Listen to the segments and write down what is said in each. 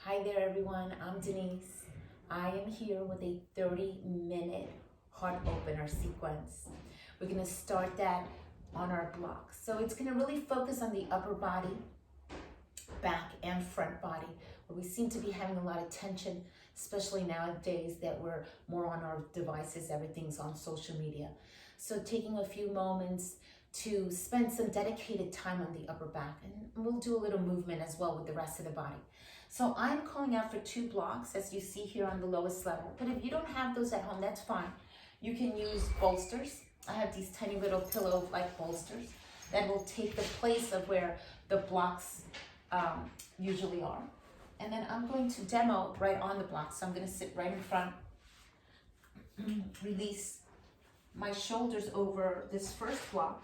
Hi there, everyone. I'm Denise. I am here with a 30-minute heart opener sequence. We're going to start that on our block. So it's going to really focus on the upper body, back, and front body, where we seem to be having a lot of tension, especially nowadays that we're more on our devices, everything's on social media. So taking a few moments to spend some dedicated time on the upper back, and we'll do a little movement as well with the rest of the body. So I'm calling out for 2 blocks, as you see here on the lowest level. But if you don't have those at home, that's fine. You can use bolsters. I have these tiny little pillow-like bolsters that will take the place of where the blocks usually are. And then I'm going to demo right on the block. So I'm going to sit right in front, release my shoulders over this first block,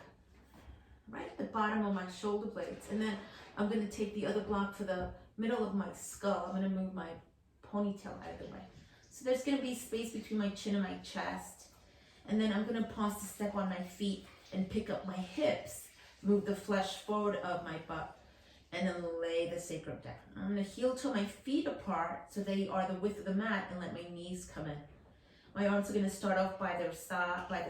right at the bottom of my shoulder blades. And then I'm going to take the other block for the middle of my skull. I'm going to move my ponytail out of the way. So there's going to be space between my chin and my chest. And then I'm going to pause to step on my feet and pick up my hips, move the flesh forward of my butt, and then lay the sacrum down. I'm going to heel toe my feet apart so they are the width of the mat and let my knees come in. My arms are going to start off by the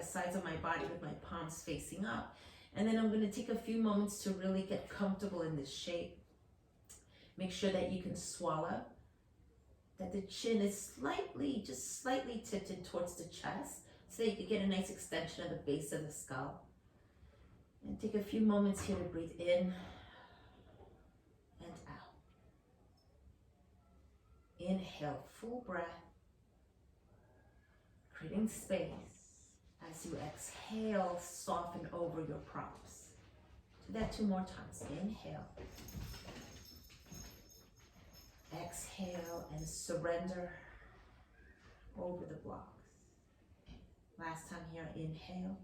sides of my body with my palms facing up. And then I'm going to take a few moments to really get comfortable in this shape. Make sure that you can swallow, that the chin is just slightly tipped towards the chest so that you can get a nice extension of the base of the skull. And take a few moments here to breathe in and out. Inhale, full breath, creating space. As you exhale, soften over your props. Do that 2 more times. Inhale. Exhale and surrender over the blocks. Last time here, inhale.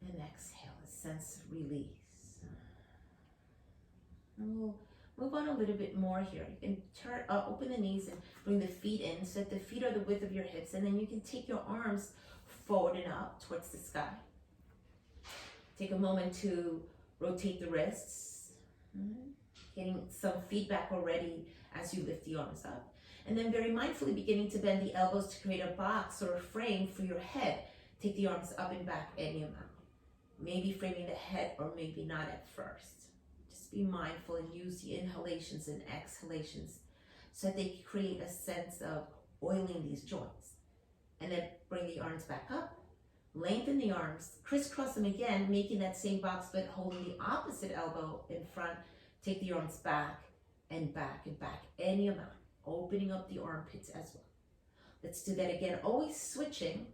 And exhale, a sense of release. And we'll move on a little bit more here. You can open the knees and bring the feet in so that the feet are the width of your hips. And then you can take your arms forward and up towards the sky. Take a moment to rotate the wrists. Getting some feedback already as you lift the arms up. And then very mindfully beginning to bend the elbows to create a box or a frame for your head. Take the arms up and back any amount. Maybe framing the head or maybe not at first. Just be mindful and use the inhalations and exhalations so that they create a sense of oiling these joints. And then bring the arms back up. Lengthen the arms, crisscross them again, making that same box but holding the opposite elbow in front. Take the arms back and back and back, any amount, opening up the armpits as well. Let's do that again, always switching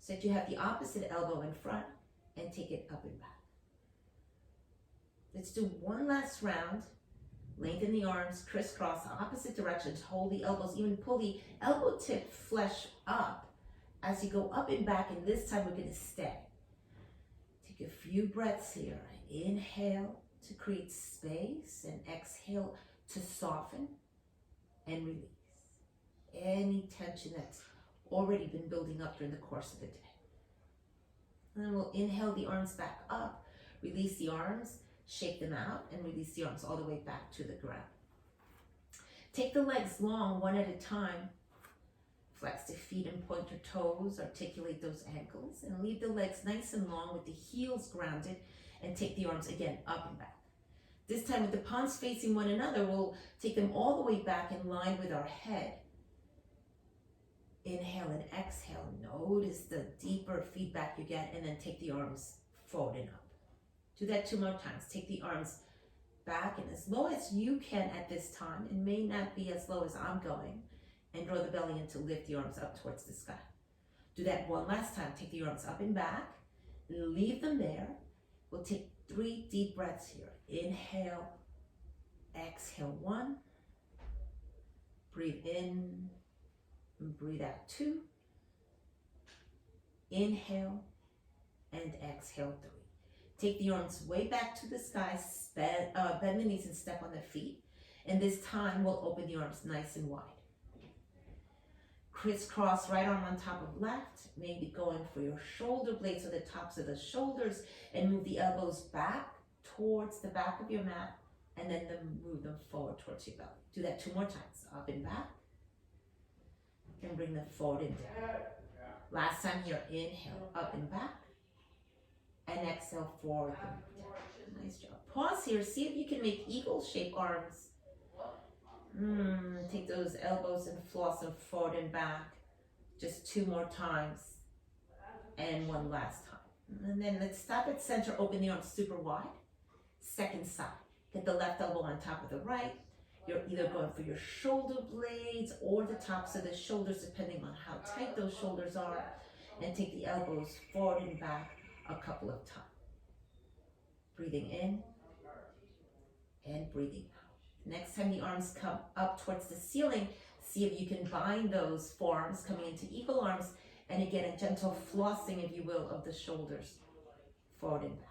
so that you have the opposite elbow in front and take it up and back. Let's do one last round. Lengthen the arms, crisscross, opposite directions, hold the elbows, even pull the elbow tip flesh up as you go up and back, and this time we're going to stay. Take a few breaths here. Inhale to create space and exhale to soften and release any tension that's already been building up during the course of the day. And then we'll inhale the arms back up, release the arms, shake them out, and release the arms all the way back to the ground. Take the legs long, one at a time. Flex the feet and point your toes, articulate those ankles, and leave the legs nice and long with the heels grounded, and take the arms again up and back. This time with the palms facing one another, we'll take them all the way back in line with our head. Inhale and exhale. Notice the deeper feedback you get, and then take the arms forward and up. Do that 2 more times. Take the arms back and as low as you can at this time. It may not be as low as I'm going. And draw the belly in to lift the arms up towards the sky. Do that one last time. Take the arms up and back. Leave them there. We'll take 3 deep breaths here. Inhale. Exhale 1. Breathe in. And breathe out 2. Inhale. And exhale 3. Take the arms way back to the sky. Bend the knees and step on the feet. And this time we'll open the arms nice and wide. Crisscross right arm on top of left, maybe going for your shoulder blades or the tops of the shoulders, and move the elbows back towards the back of your mat and then move them forward towards your belly. Do that 2 more times, up and back, and bring them forward and down. Last time here, inhale, up and back, and exhale, forward and down. Nice job. Pause here, see if you can make eagle-shaped arms. Take those elbows and floss them forward and back. Just 2 more times, and 1 last time. And then let's stop at center, open the arms super wide. Second side, get the left elbow on top of the right. You're either going for your shoulder blades or the tops of the shoulders, depending on how tight those shoulders are. And take the elbows forward and back a couple of times. Breathing in and breathing out. Next time the arms come up towards the ceiling, see if you can bind those forearms coming into eagle arms, and again a gentle flossing, if you will, of the shoulders forward and back.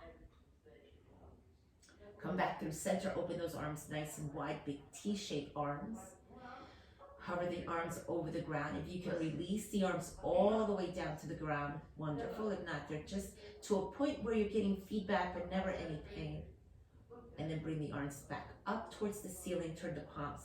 Come back through center, open those arms nice and wide, big T-shaped arms. Hover the arms over the ground. If you can release the arms all the way down to the ground, wonderful. If not, they're just to a point where you're getting feedback but never any pain. And then bring the arms back up towards the ceiling, turn the palms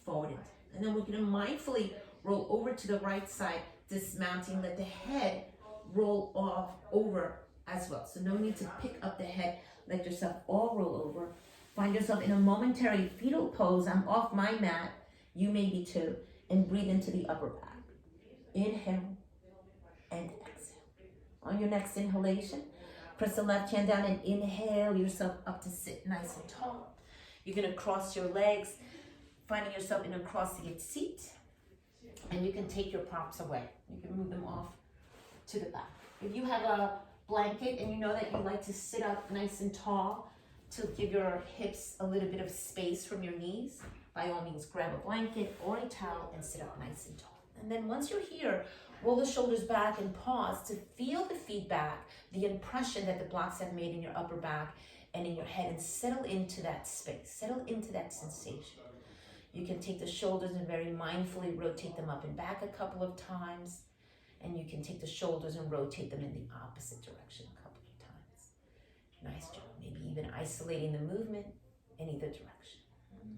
forward. And then we're gonna mindfully roll over to the right side, dismounting, let the head roll off over as well. So no need to pick up the head, let yourself all roll over. Find yourself in a momentary fetal pose. I'm off my mat, you may be too, and breathe into the upper back. Inhale and exhale. On your next inhalation, press the left hand down and inhale yourself up to sit nice and tall. You're gonna cross your legs, finding yourself in a cross-legged seat, and you can take your props away. You can move them off to the back. If you have a blanket and you know that you like to sit up nice and tall to give your hips a little bit of space from your knees, by all means grab a blanket or a towel and sit up nice and tall. And then once you're here, roll the shoulders back and pause to feel the feedback, the impression that the blocks have made in your upper back and in your head, and settle into that space, settle into that sensation. You can take the shoulders and very mindfully rotate them up and back a couple of times, and you can take the shoulders and rotate them in the opposite direction a couple of times. Nice job. Maybe even isolating the movement in either direction.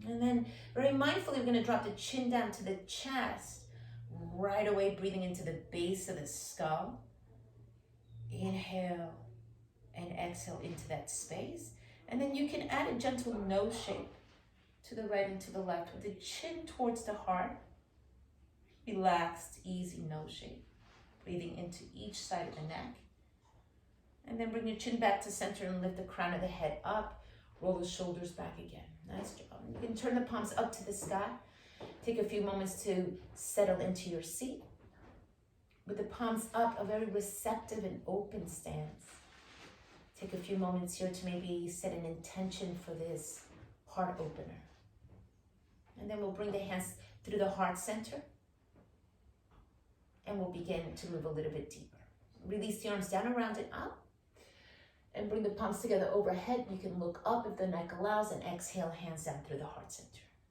And then very mindfully, we're going to drop the chin down to the chest, right away breathing into the base of the skull. Inhale and exhale into that space. And then you can add a gentle nose shape to the right and to the left with the chin towards the heart. Relaxed, easy nose shape. Breathing into each side of the neck. And then bring your chin back to center and lift the crown of the head up. Roll the shoulders back again. Nice job. You can turn the palms up to the sky. Take a few moments to settle into your seat. With the palms up, a very receptive and open stance. Take a few moments here to maybe set an intention for this heart opener. And then we'll bring the hands through the heart center. And we'll begin to move a little bit deeper. Release the arms down, around, and up. And bring the palms together overhead. You can look up if the neck allows, and exhale, hands down through the heart center.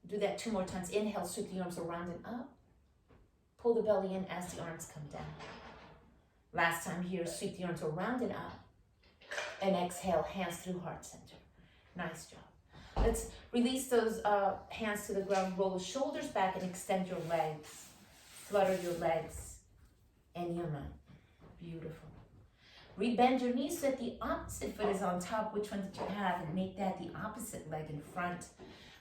Do that 2 more times. Inhale, sweep the arms around and up. Pull the belly in as the arms come down. Last time here, sweep the arms around and up. And exhale, hands through heart center. Nice job. Let's release those hands to the ground. Roll the shoulders back and extend your legs. Flutter your legs and your mat. Beautiful. Rebend your knees so that the opposite foot is on top. Which one did you have? And make that the opposite leg in front.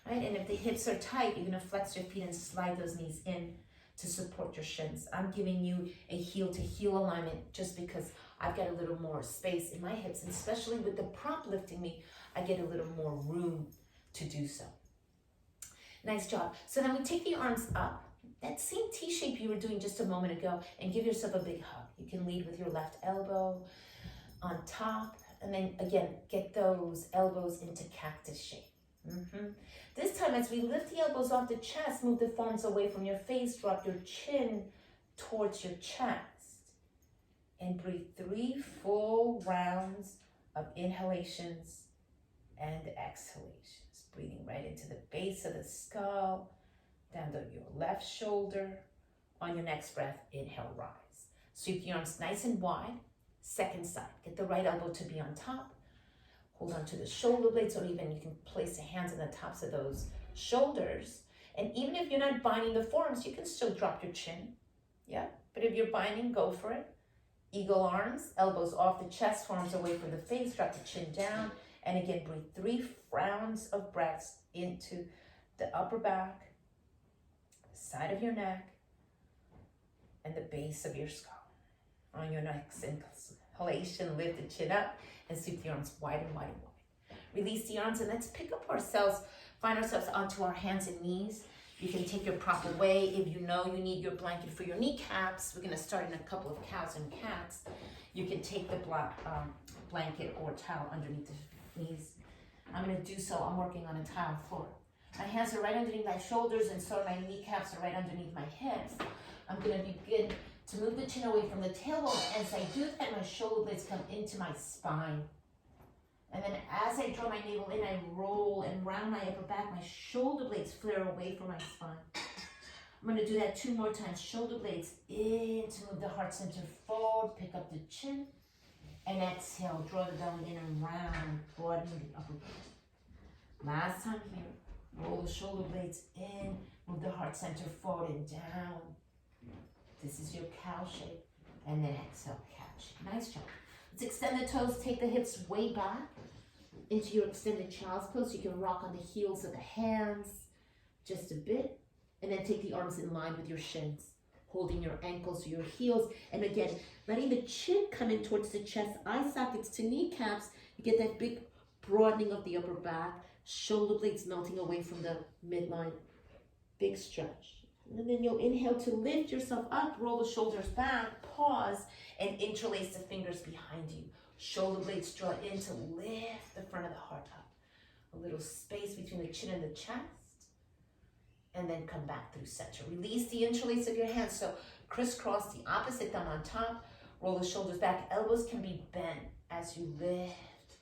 Right? And if the hips are tight, you're going to flex your feet and slide those knees in to support your shins. I'm giving you a heel to heel alignment just because I've got a little more space in my hips, and especially with the prop lifting me, I get a little more room to do so. Nice job. So then we take the arms up, that same T shape you were doing just a moment ago, and give yourself a big hug. You can lead with your left elbow on top, and then again, get those elbows into cactus shape. This time, as we lift the elbows off the chest, move the palms away from your face, drop your chin towards your chest, and breathe 3 full rounds of inhalations and exhalations. Breathing right into the base of the skull, down to your left shoulder. On your next breath, inhale, rise. Sweep the arms nice and wide. Second side, get the right elbow to be on top. Hold on to the shoulder blades, or even you can place the hands on the tops of those shoulders. And even if you're not binding the forearms, you can still drop your chin. Yeah, but if you're binding, go for it. Eagle arms, elbows off the chest, forearms away from the face, drop the chin down. And again, breathe 3 rounds of breaths into the upper back, side of your neck, and the base of your skull. On your next inhalation, lift the chin up and sweep the arms wide and wide and wide. Release the arms and let's pick up ourselves, find ourselves onto our hands and knees. You can take your proper way. If you know you need your blanket for your kneecaps, we're gonna start in a couple of cows and cats. You can take the blanket or towel underneath the knees. I'm gonna do so, I'm working on a tile floor. My hands are right underneath my shoulders and so my kneecaps are right underneath my hips. I'm gonna begin to move the chin away from the tailbone. As I do that, my shoulder blades come into my spine. And then as I draw my navel in, I roll and round my upper back. My shoulder blades flare away from my spine. I'm gonna do that 2 more times. Shoulder blades in to move the heart center forward, pick up the chin, and exhale, draw the belly in and round, broadening the upper back. Last time here, roll the shoulder blades in, move the heart center forward and down. This is your cow shape, and then exhale, cat shape. Nice job. Let's extend the toes, take the hips way back into your extended child's pose. You can rock on the heels of the hands just a bit, and then take the arms in line with your shins, holding your ankles to your heels. And again, letting the chin come in towards the chest, eye sockets to kneecaps. You get that big broadening of the upper back, shoulder blades melting away from the midline. Big stretch. And then you'll inhale to lift yourself up, roll the shoulders back, pause, and interlace the fingers behind you. Shoulder blades draw in to lift the front of the heart up. A little space between the chin and the chest. And then come back through center. Release the interlace of your hands. So crisscross the opposite thumb on top. Roll the shoulders back. Elbows can be bent as you lift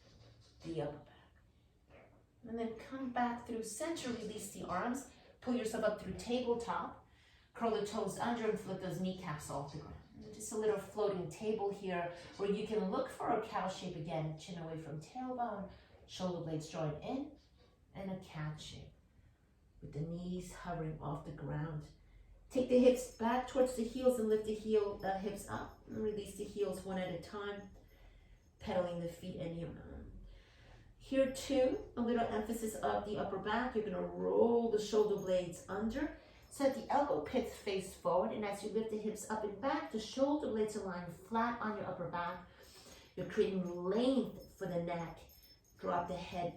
the upper back. And then come back through center. Release the arms. Pull yourself up through tabletop. Curl the toes under and flip those kneecaps off the ground. And just a little floating table here where you can look for a cow shape again. Chin away from tailbone. Shoulder blades drawing in. And a cat shape, with the knees hovering off the ground. Take the hips back towards the heels and lift the hips up. And release the heels one at a time, pedaling the feet in your own. Here too, a little emphasis of the upper back. You're gonna roll the shoulder blades under. Set the elbow pits face forward, and as you lift the hips up and back, the shoulder blades align flat on your upper back. You're creating length for the neck. Drop the head,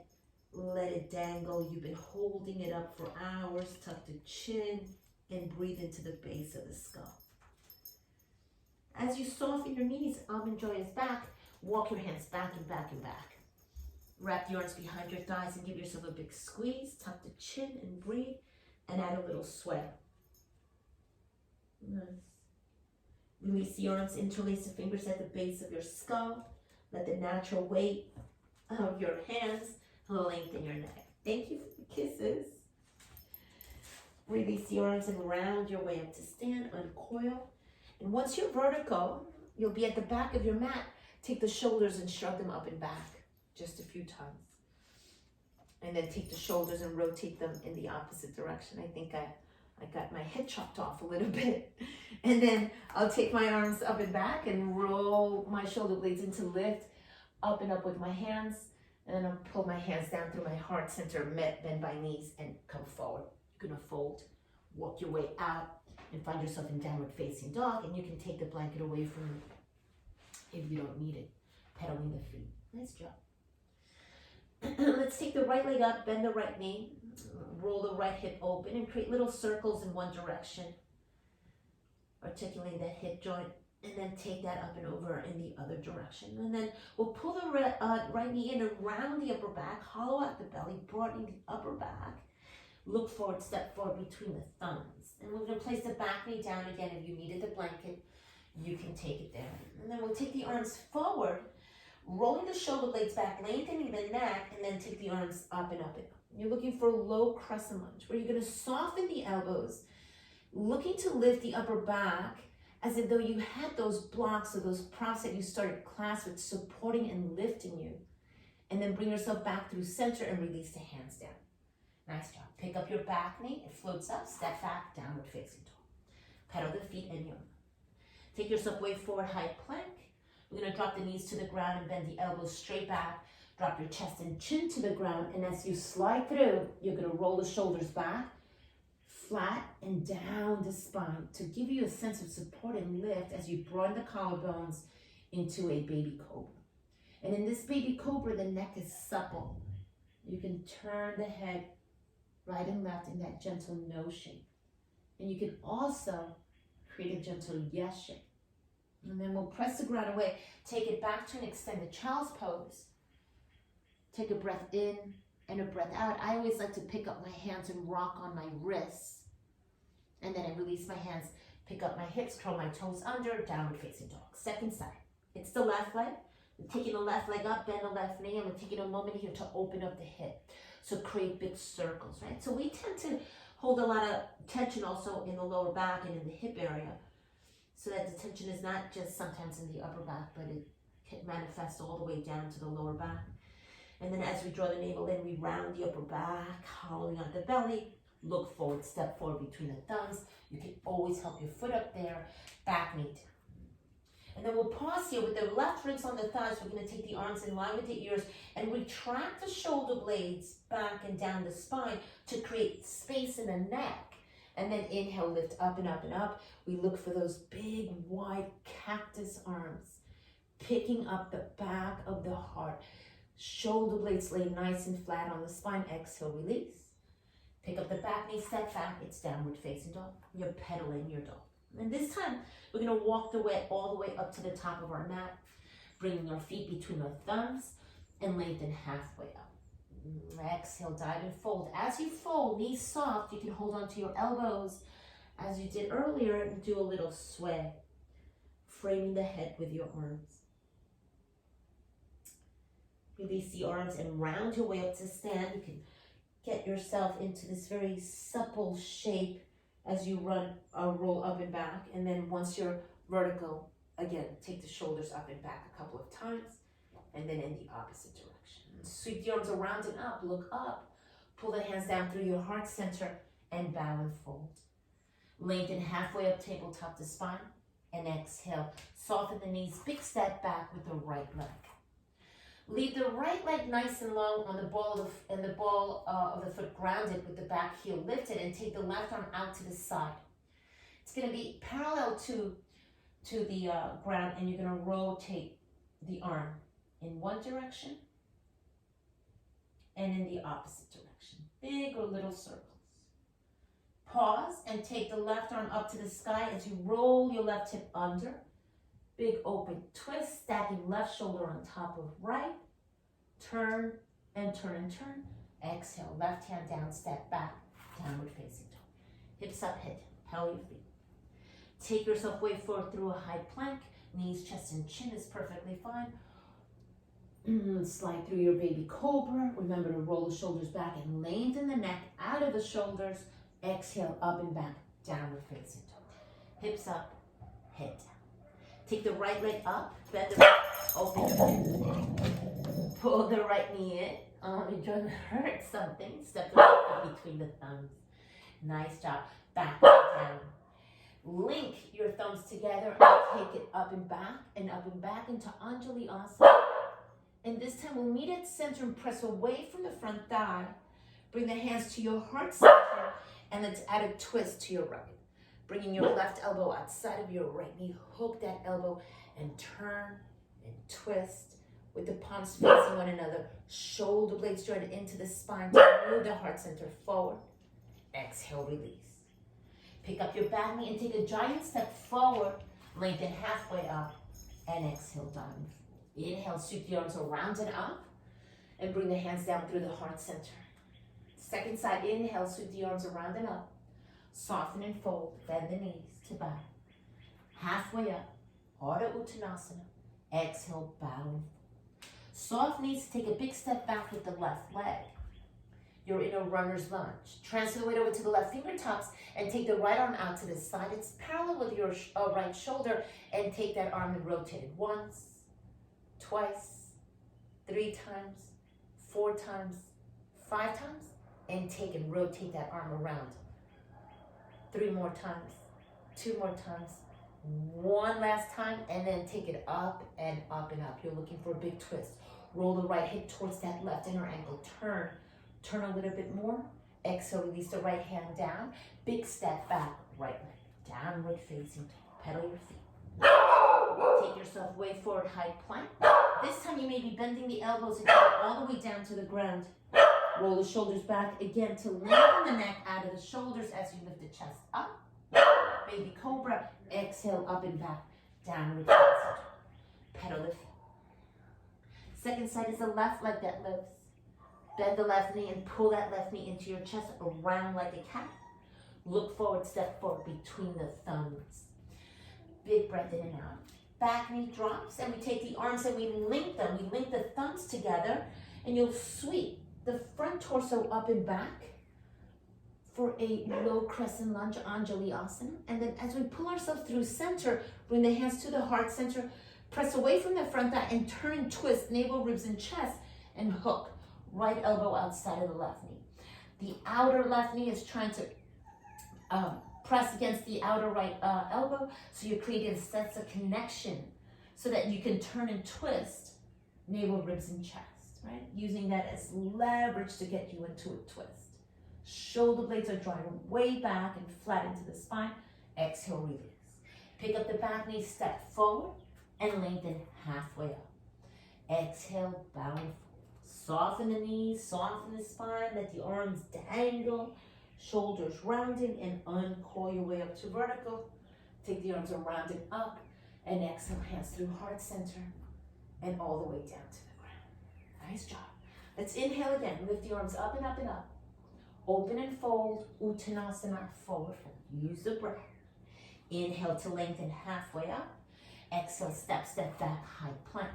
let it dangle. You've been holding it up for hours. Tuck the chin and breathe into the base of the skull. As you soften your knees, almond joy is back. Walk your hands back and back and back. Wrap the arms behind your thighs and give yourself a big squeeze. Tuck the chin and breathe, and add a little sway. Nice. Release the arms, interlace the fingers at the base of your skull. Let the natural weight of your hands lengthen your neck. Thank you for the kisses. Release the arms and round your way up to stand, uncoil. And once you're vertical, you'll be at the back of your mat. Take the shoulders and shrug them up and back just a few times. And then take the shoulders and rotate them in the opposite direction. I think I got my head chopped off a little bit. And then I'll take my arms up and back and roll my shoulder blades into lift, up and up with my hands. And then I'll pull my hands down through my heart center, bend my knees, and come forward. You're gonna fold, walk your way out, and find yourself in downward facing dog. And you can take the blanket away from you if you don't need it. Pedaling the feet. Nice job. Let's take the right leg up, bend the right knee, roll the right hip open, and create little circles in one direction. Articulating that hip joint, and then take that up and over in the other direction. And then we'll pull the right knee in around the upper back, hollow out the belly, broadening the upper back. Look forward, step forward between the thumbs. And we're gonna place the back knee down again. If you needed the blanket, you can take it down. And then we'll take the arms forward, rolling the shoulder blades back, lengthening the neck, and then take the arms up and up and up. You're looking for a low crescent lunge, where you're gonna soften the elbows, looking to lift the upper back, as if though you had those blocks or those props that you started class with supporting and lifting you. And then bring yourself back through center and release the hands down. Nice job. Pick up your back knee, it floats up, step back, downward facing dog. Pedal the feet in yoga. Take yourself way forward, high plank. We're gonna drop the knees to the ground and bend the elbows straight back. Drop your chest and chin to the ground, and as you slide through, you're gonna roll the shoulders back, flat and down the spine to give you a sense of support and lift as you broaden the collarbones into a baby cobra. And in this baby cobra, the neck is supple. You can turn the head right and left in that gentle no shape. And you can also create a gentle yes shape. And then we'll press the ground away, take it back to an extended child's pose. Take a breath in and a breath out. I always like to pick up my hands and rock on my wrists. And then I release my hands, pick up my hips, curl my toes under, downward facing dog. Second side. It's the left leg. I'm taking the left leg up, bend the left knee. I'm taking a moment here to open up the hip. So create big circles, right? So we tend to hold a lot of tension also in the lower back and in the hip area. So that the tension is not just sometimes in the upper back, but it can manifest all the way down to the lower back. And then as we draw the navel in, we round the upper back, hollowing out the belly. Look forward, step forward between the thumbs. You can always help your foot up there, back knee down. And then we'll pause here with the left ribs on the thighs. We're going to take the arms in line with the ears and retract the shoulder blades back and down the spine to create space in the neck. And then inhale, lift up and up and up. We look for those big, wide cactus arms, picking up the back of the heart. Shoulder blades lay nice and flat on the spine. Exhale, release. Pick up the back knee, step back. It's downward facing dog. You're pedaling your dog. And this time, we're going to walk the way all the way up to the top of our mat, bringing our feet between our thumbs and lengthen halfway up. Exhale, dive and fold. As you fold, knees soft, you can hold onto your elbows as you did earlier and do a little sway, framing the head with your arms. Release the arms and round your way up to stand. You can get yourself into this very supple shape as you roll up and back. And then once you're vertical, again, take the shoulders up and back a couple of times, and then in the opposite direction. Sweep the arms around and up, look up. Pull the hands down through your heart center and bow and fold. Lengthen halfway up, tabletop to spine, and exhale. Soften the knees, big step back with the right leg. Leave the right leg nice and long on the ball of the foot grounded with the back heel lifted, and take the left arm out to the side. It's going to be parallel to the ground, and you're going to rotate the arm in one direction and in the opposite direction. Big or little circles. Pause and take the left arm up to the sky as you roll your left hip under. Big open twist, stacking left shoulder on top of right. Turn and turn and turn. Exhale, left hand down, step back, downward facing dog. Hips up, head down, pedal your feet. Take yourself way forward through a high plank. Knees, chest, and chin is perfectly fine. Slide through your baby cobra. Remember to roll the shoulders back and lengthen the neck out of the shoulders. Exhale, up and back, downward facing dog. Hips up, head down. Take the right leg up, bend the right, open the hip. Pull the right knee in. You're going to hurt something. Step the right foot between the thumbs. Nice job. Back and down. Link your thumbs together and take it up and back into Anjali Asana. And this time we'll meet at center and press away from the front thigh. Bring the hands to your heart center and let's add a twist to your right. Bringing your left elbow outside of your right knee. Hook that elbow and turn and twist with the palms facing one another. Shoulder blades joined into the spine to move the heart center forward. Exhale, release. Pick up your back knee and take a giant step forward. Lengthen halfway up and exhale, down. Inhale, sweep the arms around and up and bring the hands down through the heart center. Second side, inhale, sweep the arms around and up. Soften and fold, bend the knees to bow. Halfway up, Ardha Uttanasana. Exhale, bow and fold. Soft knees, take a big step back with the left leg. You're in a runner's lunge. Transfer the weight over to the left fingertips and take the right arm out to the side. It's parallel with your right shoulder, and take that arm and rotate it once, twice, 3 times, 4 times, 5 times, and take and rotate that arm around. 3 more times, 2 more times, 1 last time, and then take it up and up and up. You're looking for a big twist. Roll the right hip towards that left inner ankle. Turn a little bit more. Exhale, release the right hand down. Big step back, right leg. Downward facing dog. Pedal your feet. Take yourself way forward, high plank. This time you may be bending the elbows and go all the way down to the ground. Roll the shoulders back again to lengthen the neck out of the shoulders as you lift the chest up. Baby cobra. Exhale, up and back. Downward facing dog. Pedal the feet. Second side is the left leg that lifts. Bend the left knee and pull that left knee into your chest around like a cat. Look forward, step forward between the thumbs. Big breath in and out. Back knee drops and we take the arms and we link them. We link the thumbs together and you'll sweep the front torso up and back for a low crescent lunge, Anjali Asana. And then as we pull ourselves through center, bring the hands to the heart center, press away from the front thigh and turn and twist navel, ribs, and chest and hook. Right elbow outside of the left knee. The outer left knee is trying to press against the outer right elbow, so you're creating a sense of connection so that you can turn and twist navel, ribs, and chest, right? Using that as leverage to get you into a twist. Shoulder blades are drawing way back and flat into the spine. Exhale, release. Pick up the back knee, step forward, and lengthen halfway up. Exhale, bowing forward. Soften the knees, soften the spine, let the arms dangle, shoulders rounding, and uncoil your way up to vertical. Take the arms around and up, and exhale, hands through heart center, and all the way down to the ground. Nice job. Let's inhale again. Lift the arms up and up and up. Open and fold, Uttanasana, forward fold. Use the breath. Inhale to lengthen halfway up. Exhale, step back, high plank.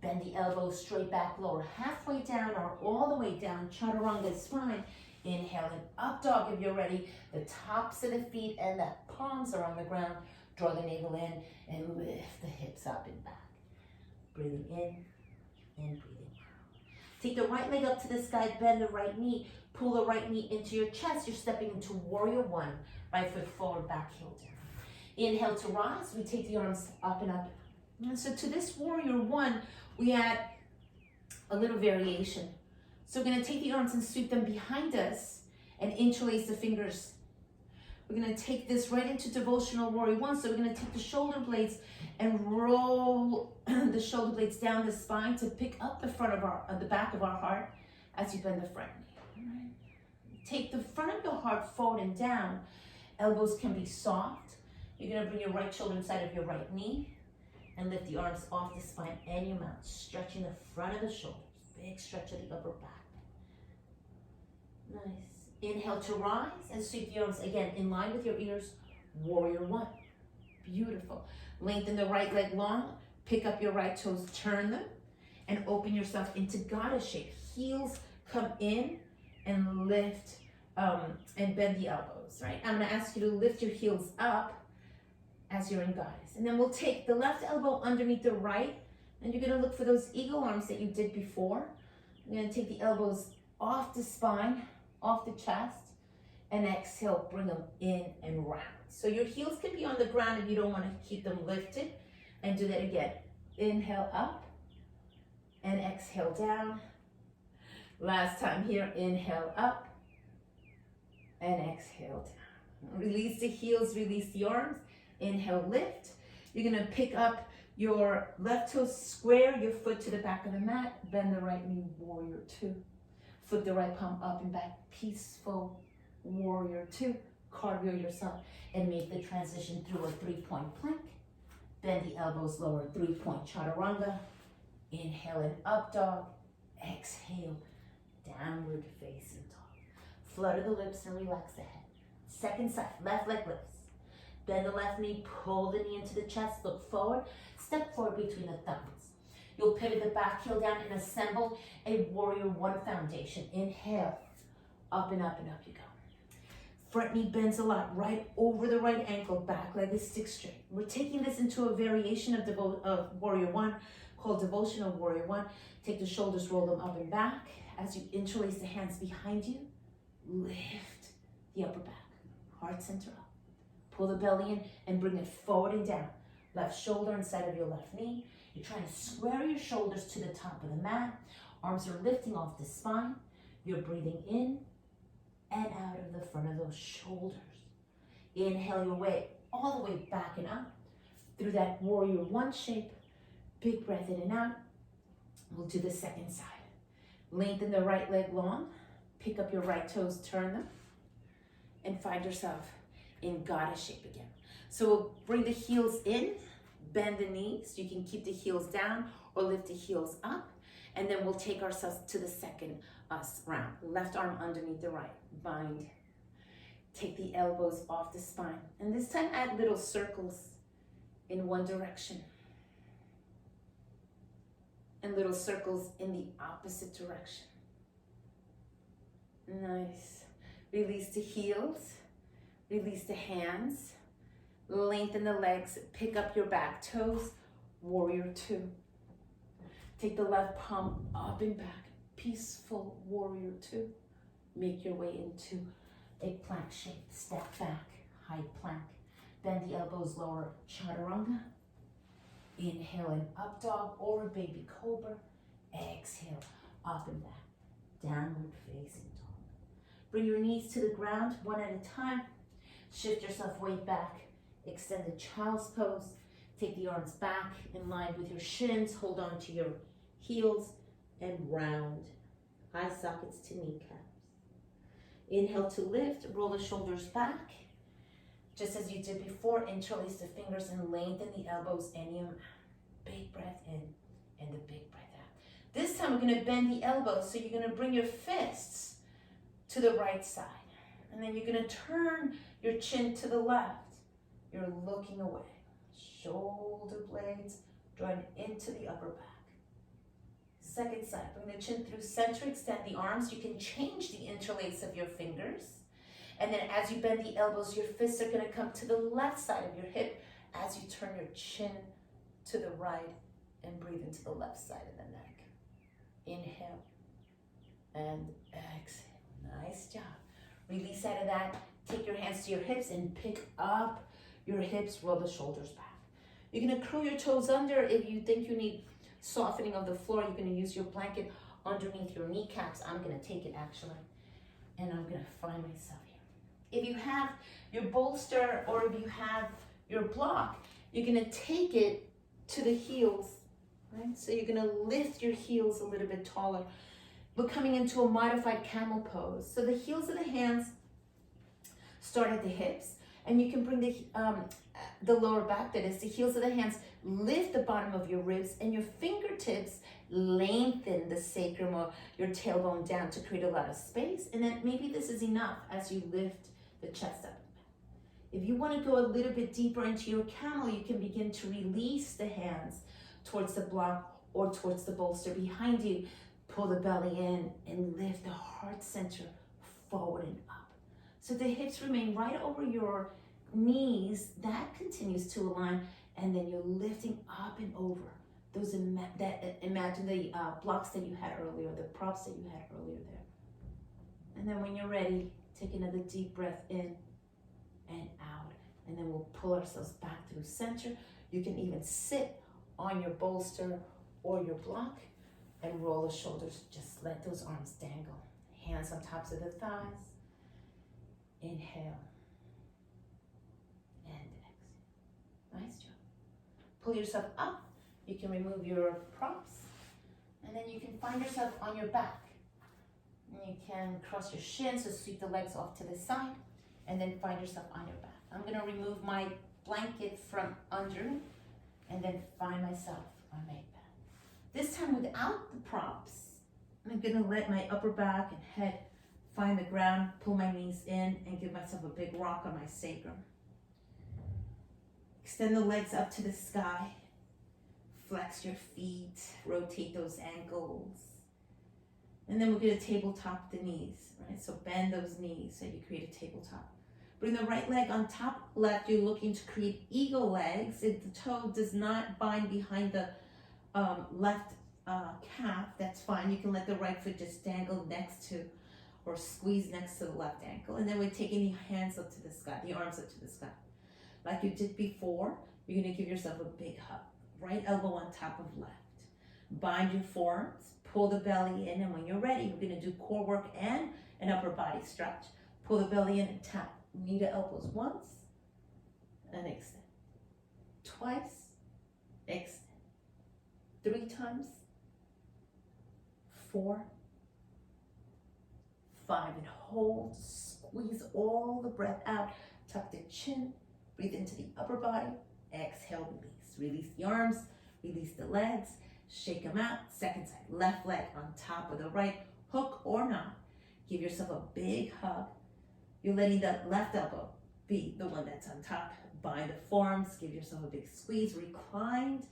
Bend the elbows straight back, lower halfway down or all the way down, chaturanga spine. Inhale and up dog if you're ready. The tops of the feet and the palms are on the ground. Draw the navel in and lift the hips up and back. Breathing in and breathing out. Take the right leg up to the sky, bend the right knee. Pull the right knee into your chest. You're stepping into warrior one. Right foot forward, back heel down. Inhale to rise. We take the arms up and up. And so to this warrior one, we add a little variation. So we're going to take the arms and sweep them behind us and interlace the fingers. We're going to take this right into devotional warrior one. So we're going to take the shoulder blades and roll the shoulder blades down the spine to pick up the front of the back of our heart as you bend the front knee. All right. Take the front of your heart forward and down. Elbows can be soft. You're going to bring your right shoulder inside of your right knee. And lift the arms off the spine and your mouth, stretching the front of the shoulders. Big stretch of the upper back. Nice. Inhale to rise and sweep the arms again in line with your ears. Warrior one. Beautiful. Lengthen the right leg long. Pick up your right toes, turn them, and open yourself into goddess shape. Heels come in and lift and bend the elbows, right? I'm going to ask you to lift your heels up as you're in goddess. And then we'll take the left elbow underneath the right, and you're gonna look for those eagle arms that you did before. You're gonna take the elbows off the spine, off the chest, and exhale, bring them in and round. So your heels can be on the ground if you don't wanna keep them lifted. And do that again. Inhale up, and exhale down. Last time here, inhale up, and exhale down. Release the heels, release the arms. Inhale, lift. You're gonna pick up your left toe, square your foot to the back of the mat, bend the right knee, warrior two. Flip the right palm up and back, peaceful warrior two. Cartwheel yourself and make the transition through a 3-point plank. Bend the elbows lower, 3-point chaturanga. Inhale and up dog. Exhale, downward facing dog. Flutter the lips and relax the head. Second side, left leg lifts. Bend the left knee, pull the knee into the chest, look forward, step forward between the thumbs. You'll pivot the back heel down and assemble a warrior one foundation. Inhale, up and up and up you go. Front knee bends a lot, right over the right ankle, back leg is stick straight. We're taking this into a variation of warrior one. called Devotional Warrior 1. Take the shoulders, roll them up and back. As you interlace the hands behind you, lift the upper back, heart center up. Pull the belly in and bring it forward and down. Left shoulder inside of your left knee. You're trying to square your shoulders to the top of the mat. Arms are lifting off the spine. You're breathing in and out of the front of those shoulders. Inhale your way all the way back and up through that warrior 1 shape. Big breath in and out. We'll do the second side. Lengthen the right leg long. Pick up your right toes, turn them, and find yourself in goddess shape again. So we'll bring the heels in, bend the knees. You can keep the heels down or lift the heels up. And then we'll take ourselves to the second round. Left arm underneath the right. Bind. Take the elbows off the spine. And this time add little circles in one direction. And little circles in the opposite direction. Nice. Release the heels. Release the hands. Lengthen the legs. Pick up your back toes. Warrior 2. Take the left palm up and back. Peaceful warrior 2. Make your way into a plank shape. Step back. High plank. Bend the elbows lower. Chaturanga. Inhale an up dog or a baby cobra. Exhale up and back. Downward facing dog. Bring your knees to the ground one at a time. Shift yourself way back. Extend the child's pose. Take the arms back in line with your shins. Hold on to your heels and round. Eye sockets to kneecaps. Inhale to lift. Roll the shoulders back. Just as you did before, interlace the fingers and lengthen the elbows and your big breath in and the big breath out. This time we're going to bend the elbows, so you're going to bring your fists to the right side. And then you're going to turn your chin to the left. You're looking away. Shoulder blades drawn into the upper back. Second side, bring the chin through center, extend the arms. You can change the interlace of your fingers. And then as you bend the elbows, your fists are going to come to the left side of your hip as you turn your chin to the right and breathe into the left side of the neck. Inhale and exhale. Nice job. Release out of that. Take your hands to your hips and pick up your hips. Roll the shoulders back. You're going to curl your toes under. If you think you need softening of the floor, you're going to use your blanket underneath your kneecaps. I'm going to take it actually. And I'm going to find myself here. If you have your bolster or if you have your block, you're going to take it to the heels, right? So you're going to lift your heels a little bit taller. We're coming into a modified camel pose. So the heels of the hands start at the hips, and you can bring the lower back, that is the heels of the hands, lift the bottom of your ribs, and your fingertips lengthen the sacrum or your tailbone down to create a lot of space. And then maybe this is enough as you lift the chest up. If you want to go a little bit deeper into your camel, you can begin to release the hands towards the block or towards the bolster behind you. Pull the belly in and lift the heart center forward and up. So the hips remain right over your knees. That continues to align, and then you're lifting up and over. Those imagine the blocks that you had earlier, the props that you had earlier there. And then when you're ready, take another deep breath in and out. And then we'll pull ourselves back through center. You can even sit on your bolster or your block and roll the shoulders. Just let those arms dangle. Hands on tops of the thighs. Inhale. And exhale. Nice job. Pull yourself up. You can remove your props. And then you can find yourself on your back. And you can cross your shins, so sweep the legs off to the side, and then find yourself on your back. I'm going to remove my blanket from under and then find myself on my back. This time without the props, I'm going to let my upper back and head find the ground, pull my knees in, and give myself a big rock on my sacrum. Extend the legs up to the sky. Flex your feet, rotate those ankles. And then we're going to tabletop the knees, right? So bend those knees so you create a tabletop. Bring the right leg on top left. You're looking to create eagle legs. If the toe does not bind behind the left calf, that's fine. You can let the right foot just dangle next to or squeeze next to the left ankle. And then we're taking the hands up to the sky, the arms up to the sky. Like you did before, you're gonna give yourself a big hug. Right elbow on top of left. Bind your forearms, pull the belly in, and when you're ready, we're gonna do core work and an upper body stretch. Pull the belly in and tap. Knee to elbows once, and extend. Twice, extend. 3 times, 4, 5, and hold. Squeeze all the breath out. Tuck the chin. Breathe into the upper body. Exhale, release. Release the arms. Release the legs. Shake them out. Second side. Left leg on top of the right. Hook or not. Give yourself a big hug. You're letting the left elbow be the one that's on top. Bind the forearms. Give yourself a big squeeze. Reclined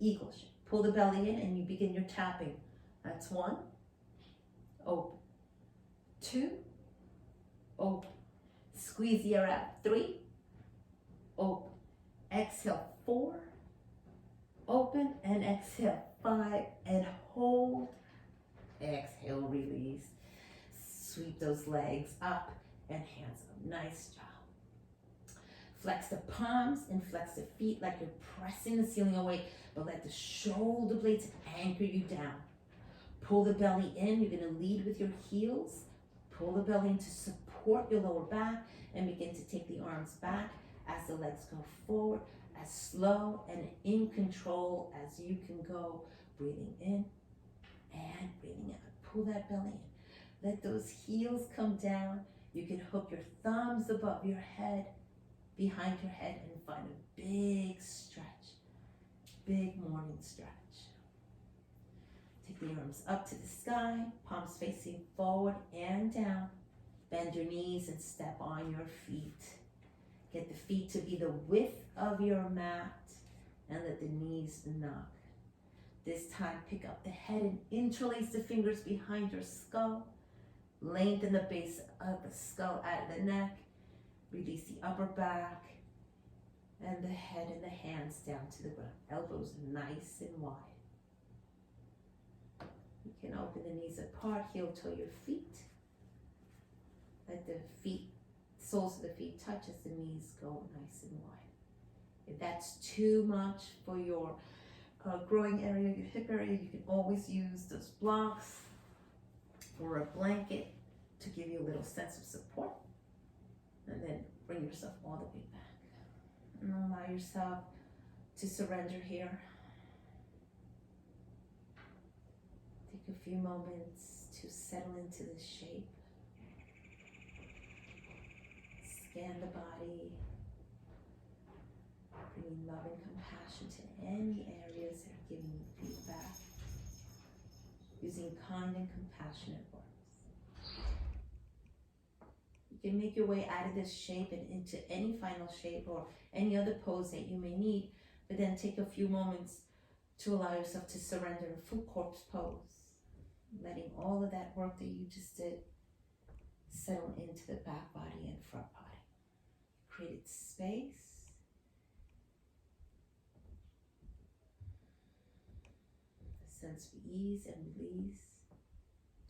eagle shape. Pull the belly in and you begin your tapping. That's 1. Open. 2. Open. Squeeze the air out. 3. Open. Exhale. 4. Open and exhale. 5 and hold. Exhale, release. Sweep those legs up and hands up. Nice job. Flex the palms and flex the feet like you're pressing the ceiling away, but let the shoulder blades anchor you down. Pull the belly in. You're going to lead with your heels. Pull the belly in to support your lower back and begin to take the arms back as the legs go forward, as slow and in control as you can go. Breathing in and breathing out. Pull that belly in. Let those heels come down. You can hook your thumbs above your head, behind your head, and find a big stretch. Big morning stretch. Take the arms up to the sky, palms facing forward and down. Bend your knees and step on your feet. Get the feet to be the width of your mat and let the knees knock. This time, pick up the head and interlace the fingers behind your skull. Lengthen the base of the skull out of the neck. Release the upper back and the head and the hands down to the ground. Elbows nice and wide. You can open the knees apart, heel toe your feet. Let the soles of the feet touch as the knees go nice and wide. If that's too much for your growing area, your hip area, you can always use those blocks or a blanket to give you a little sense of support. And then bring yourself all the way back. And allow yourself to surrender here. Take a few moments to settle into this shape. Scan the body. Bringing love and compassion to any areas that are giving you feedback. Using kind and compassionate words. You can make your way out of this shape and into any final shape or any other pose that you may need, but then take a few moments to allow yourself to surrender in full corpse pose, letting all of that work that you just did settle into the back body and front body. Created space. A sense of ease and release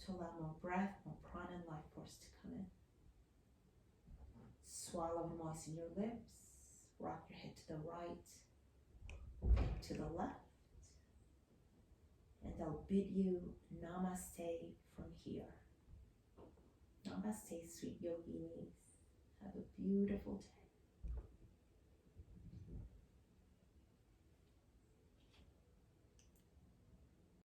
to allow more breath, more prana and life force to come in. Swallow and moisten your lips. Rock your head to the right, to the left. And I'll bid you namaste from here. Namaste, sweet yoginis. Have a beautiful day.